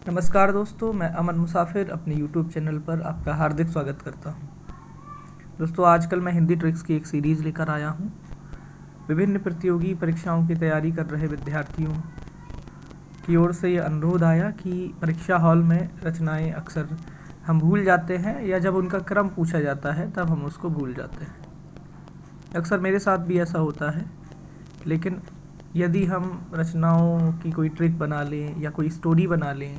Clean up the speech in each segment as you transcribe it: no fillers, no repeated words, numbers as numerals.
नमस्कार दोस्तों, मैं अमन मुसाफिर अपने YouTube चैनल पर आपका हार्दिक स्वागत करता हूं। दोस्तों, आजकल मैं हिंदी ट्रिक्स की एक सीरीज़ लेकर आया हूं। विभिन्न प्रतियोगी परीक्षाओं की तैयारी कर रहे विद्यार्थियों की ओर से ये अनुरोध आया कि परीक्षा हॉल में रचनाएं अक्सर हम भूल जाते हैं या जब उनका क्रम पूछा जाता है तब हम उसको भूल जाते हैं। अक्सर मेरे साथ भी ऐसा होता है, लेकिन यदि हम रचनाओं की कोई ट्रिक बना लें या कोई स्टोरी बना लें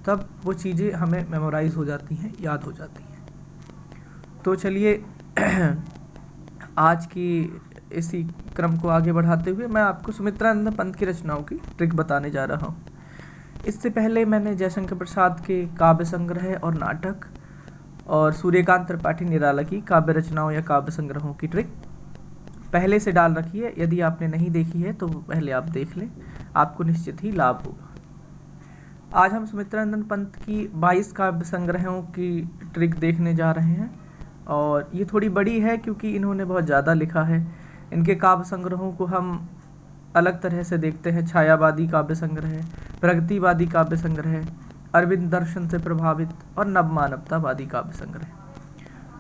तब वो चीज़ें हमें मेमोराइज़ हो जाती हैं, याद हो जाती हैं। तो चलिए आज की इसी क्रम को आगे बढ़ाते हुए मैं आपको सुमित्रानंद पंत की रचनाओं की ट्रिक बताने जा रहा हूँ। इससे पहले मैंने जयशंकर प्रसाद के काव्य संग्रह और नाटक और सूर्यकांत त्रिपाठी निराला की काव्य रचनाओं या काव्य संग्रहों की ट्रिक पहले से डाल रखी है। यदि आपने नहीं देखी है तो पहले आप देख लें, आपको निश्चित ही लाभ होगा। आज हम सुमित्रानंद पंत की 22 काव्य संग्रहों की ट्रिक देखने जा रहे हैं और ये थोड़ी बड़ी है क्योंकि इन्होंने बहुत ज़्यादा लिखा है। इनके काव्य संग्रहों को हम अलग तरह से देखते हैं: छायावादी काव्य संग्रह, प्रगतिवादी काव्य संग्रह, अरविंद दर्शन से प्रभावित और नवमानवतावादी काव्य संग्रह।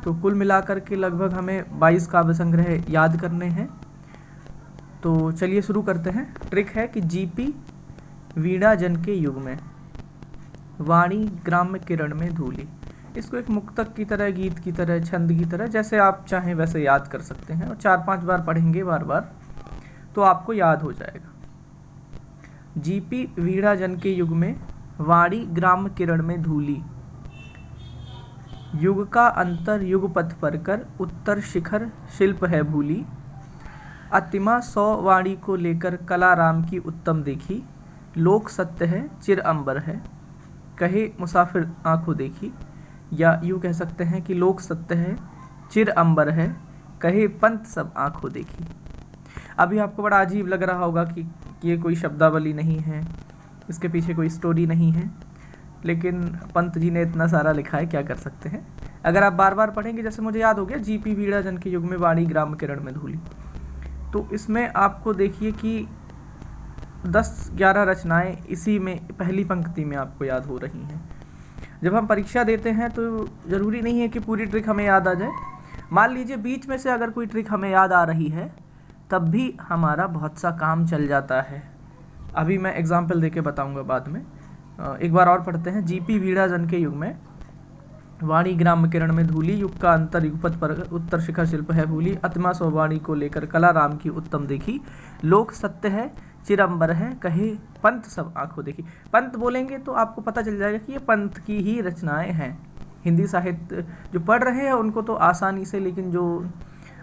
तो कुल मिलाकर के लगभग हमें 22 काव्य संग्रह याद करने हैं। तो चलिए शुरू करते हैं। ट्रिक है कि जीपी वीणा जन के युग में, वाणी ग्राम्य किरण में धूली। इसको एक मुक्तक की तरह, गीत की तरह, छंद की तरह, जैसे आप चाहें वैसे याद कर सकते हैं और 4-5 बार पढ़ेंगे बार बार तो आपको याद हो जाएगा। जीपी वीणा जन के युग में, वाणी ग्राम्य किरण में धूली। युग का अंतर युग पथ पर कर, उत्तर शिखर शिल्प है भूली। अतिमा 100 वाणी को लेकर कला राम की उत्तम देखी। लोक सत्य है चिर अंबर है, कहे मुसाफिर आंखों देखी। या यूँ कह सकते हैं कि लोक सत्य है चिर अंबर है, कहे पंत सब आंखों देखी। अभी आपको बड़ा अजीब लग रहा होगा कि ये कोई शब्दावली नहीं है, इसके पीछे कोई स्टोरी नहीं है, लेकिन पंत जी ने इतना सारा लिखा है, क्या कर सकते हैं। अगर आप बार बार पढ़ेंगे, जैसे मुझे याद हो गया, जीपी वीणा जन के युग में, वाणी ग्राम्य किरण में धूली, तो इसमें आपको देखिए कि 10-11 रचनाएं इसी में पहली पंक्ति में आपको याद हो रही हैं। जब हम परीक्षा देते हैं तो ज़रूरी नहीं है कि पूरी ट्रिक हमें याद आ जाए। मान लीजिए बीच में से अगर कोई ट्रिक हमें याद आ रही है तब भी हमारा बहुत सा काम चल जाता है। अभी मैं एग्जाम्पल देके बताऊंगा बाद में। एक बार और पढ़ते हैं। जीपी वीणा जन के युग में, वाणी ग्राम्य किरण में धूली। युग का अंतर युगपथ पर, उत्तर शिखर शिल्प है भूली। अतिमा 100 वाणी को लेकर कला राम की उत्तम देखी। लोक सत्य है चिरंबर है, कहे पंत सब आंखों देखी। पंत बोलेंगे तो आपको पता चल जाएगा कि ये पंत की ही रचनाएं हैं। हिंदी साहित्य जो पढ़ रहे हैं उनको तो आसानी से, लेकिन जो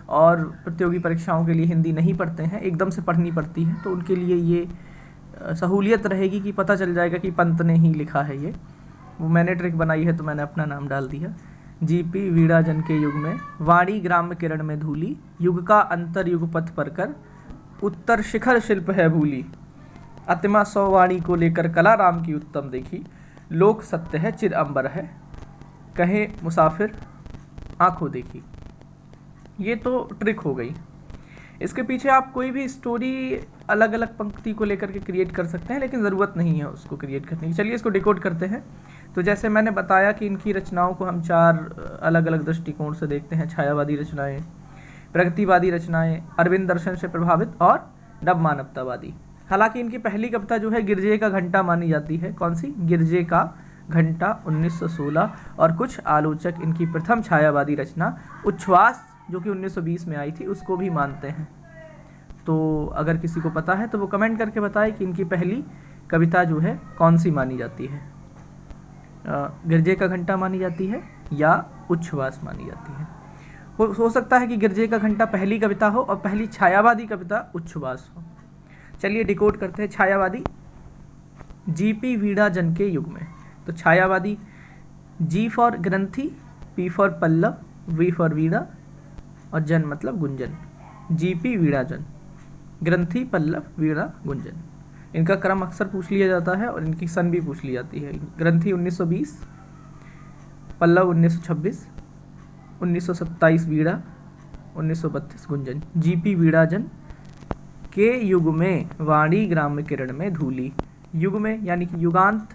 और प्रतियोगी परीक्षाओं के लिए हिंदी नहीं पढ़ते हैं, एकदम से पढ़नी पड़ती है, तो उनके लिए ये सहूलियत रहेगी कि पता चल जाएगा कि पंत ने ही लिखा है। ये वो मैंने ट्रिक बनाई है तो मैंने अपना नाम डाल दिया। जीपी वीणा जन के युग में, वाणी ग्राम्य किरण में धूली। युग का अंतर युग पथ पर कर, उत्तर शिखर शिल्प है भूली। अतिमा 100 वाणी को लेकर कला राम की उत्तम देखी। लोक सत्य है चिर अंबर है, कहे मुसाफिर आंखों देखी। ये तो ट्रिक हो गई। इसके पीछे आप कोई भी स्टोरी अलग अलग पंक्ति को लेकर के क्रिएट कर सकते हैं, लेकिन ज़रूरत नहीं है उसको क्रिएट करने की। चलिए इसको डिकोड करते हैं। तो जैसे मैंने बताया कि इनकी रचनाओं को हम 4 अलग अलग दृष्टिकोण से देखते हैं: छायावादी रचनाएं, प्रगतिवादी रचनाएं, अरविंद दर्शन से प्रभावित और नवमानवतावादी। हालांकि इनकी पहली कविता जो है गिरजे का घंटा मानी जाती है। कौन सी? गिरजे का घंटा 1916। और कुछ आलोचक इनकी प्रथम छायावादी रचना उच्छ्वास, जो कि 1920 में आई थी, उसको भी मानते हैं। तो अगर किसी को पता है तो वो कमेंट करके बताए कि इनकी पहली कविता जो है कौन सी मानी जाती है। गिरजे का घंटा मानी जाती है या उच्छ्वास मानी जाती है। हो सकता है कि गिरजे का घंटा पहली कविता हो और पहली छायावादी कविता उच्छ्वास हो। चलिए डिकोड करते हैं। छायावादी, जीपी वीणा जन के युग में। तो छायावादी, G for Granthi, P for Pallav, V for Veena और जन मतलब गुंजन। जीपी वीणा जन, ग्रंथि, पल्लव, वीणा, गुंजन। इनका क्रम अक्सर पूछ लिया जाता है और इनकी सन भी पूछ ली जाती है। ग्रंथि 1920, पल्लव 1926, 1927 वीणा, 1932 गुंजन। जीपी वीणा जन के युग में, वाणी ग्राम्य किरण में धूली। युग में यानी कि युगांत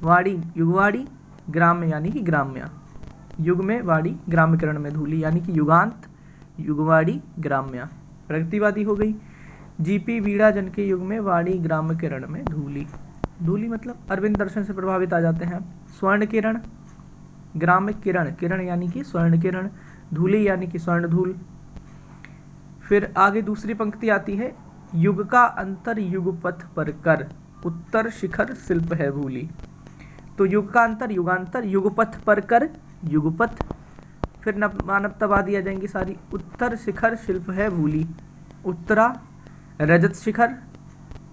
वाड़ी युगवाड़ी, ग्राम्य यानी कि ग्राम्या, युग में वाड़ी, ग्राम्यकरण में धूली यानी कि युगांत, युगवाड़ी ग्राम्या प्रगतिवादी हो गई। जीपी वीणा जन के युग में वाड़ी ग्राम्यकरण में धूली, धूली मतलब अरविंद दर्शन से प्रभावित आ जाते हैं। स्वर्ण किरण, ग्राम्य किरण, किरण यानी कि स्वर्ण किरण, धूली यानी कि स्वर्ण धूल। फिर आगे दूसरी पंक्ति आती है, युग का अंतर युगपथ पर कर, उत्तर शिखर शिल्प है भूली। तो युग का अंतर युगांतर, युगपथ पर कर युगपथ, फिर मानवतावादी आ जाएंगी सारी। उत्तर शिखर शिल्प है भूली, उत्तरा रजत शिखर,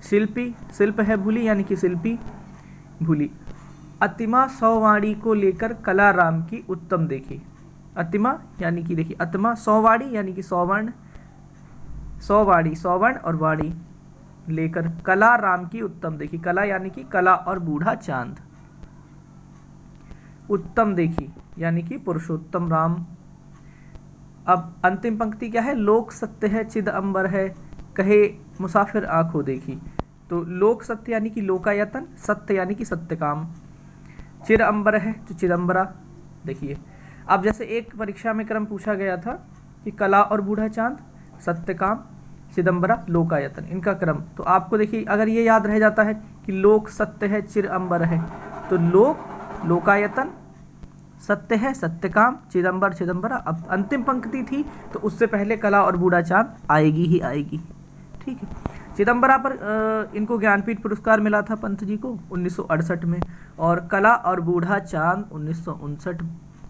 शिल्पी शिल्प है भूली यानी कि शिल्पी भूली। अतिमा सौवाड़ी को लेकर कला राम की उत्तम देखी। अतिमा यानी कि देखिए अतिमा, सौवाड़ी यानी कि सौवर्ण, सौवाड़ी सौवर्ण और वाड़ी लेकर कला राम की उत्तम देखी। कला यानी कि कला और बूढ़ा चांद, उत्तम देखी यानी कि पुरुषोत्तम राम। अब अंतिम पंक्ति क्या है, लोक सत्य है चिद अंबर है, कहे मुसाफिर आंखों देखी। तो लोक सत्य यानी कि लोकायतन, सत्य यानी कि सत्यकाम, चिर अंबर है जो चिदंबरा। देखिए अब जैसे एक परीक्षा में क्रम पूछा गया था कि कला और बूढ़ा चांद, सत्यकाम, चिदंबरा, लोकायतन, इनका क्रम। तो आपको देखिए अगर ये याद रह जाता है कि लोक सत्य है चिर अंबर है, तो लोक लोकायतन, सत्य है सत्यकाम, चिदंबर चिदंबरा। अब अंतिम पंक्ति थी तो उससे पहले कला और बूढ़ा चांद आएगी ही आएगी। ठीक है, चिदंबरा पर इनको ज्ञानपीठ पुरस्कार मिला था पंत जी को 1968 में, और कला और बूढ़ा चांद 1959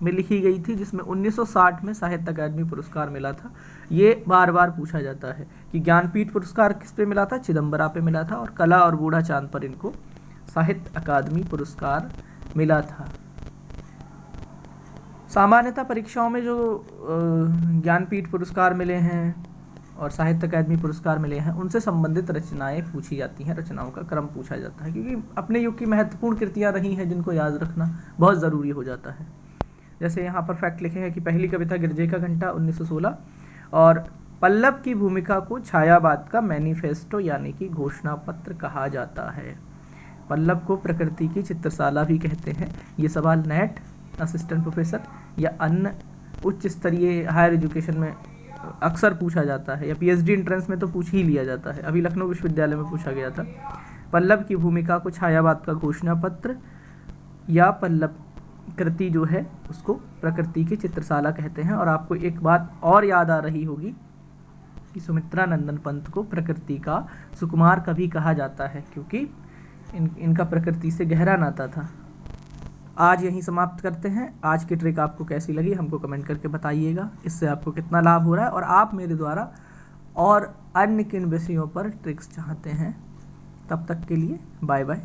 में लिखी गई थी, जिसमें 1960 में साहित्य अकादमी पुरस्कार मिला था। ये बार बार पूछा जाता है कि ज्ञानपीठ पुरस्कार किस पे मिला था, चिदंबरा पे मिला था, और कला और बूढ़ा चांद पर इनको साहित्य अकादमी पुरस्कार मिला था। सामान्यतः परीक्षाओं में जो ज्ञानपीठ पुरस्कार मिले हैं और साहित्य अकादमी पुरस्कार मिले हैं, उनसे संबंधित रचनाएं पूछी जाती हैं, रचनाओं का क्रम पूछा जाता है, क्योंकि अपने युग की महत्वपूर्ण कृतियां रही हैं जिनको याद रखना बहुत ज़रूरी हो जाता है। जैसे यहाँ पर फैक्ट लिखे हैं कि पहली कविता गिरजे का घंटा 1916, और पल्लव की भूमिका को छायावाद का मैनिफेस्टो यानी कि घोषणा पत्र कहा जाता है। पल्लव को प्रकृति की चित्रशाला भी कहते हैं। ये सवाल नेट, असिस्टेंट प्रोफेसर या अन्य उच्च स्तरीय हायर एजुकेशन में अक्सर पूछा जाता है, या पीएचडी एंट्रेंस में तो पूछ ही लिया जाता है। अभी लखनऊ विश्वविद्यालय में पूछा गया था। पल्लव की भूमिका को छायावाद का घोषणा पत्र या पल्लव कृति जो है उसको प्रकृति की चित्रशाला कहते हैं। और आपको एक बात और याद आ रही होगी कि सुमित्रा नंदन पंत को प्रकृति का सुकुमार कभी कहा जाता है, क्योंकि इनका प्रकृति से गहरा नाता था। आज यहीं समाप्त करते हैं। आज की ट्रिक आपको कैसी लगी हमको कमेंट करके बताइएगा। इससे आपको कितना लाभ हो रहा है और आप मेरे द्वारा और अन्य किन विषयों पर ट्रिक्स चाहते हैं। तब तक के लिए बाय बाय।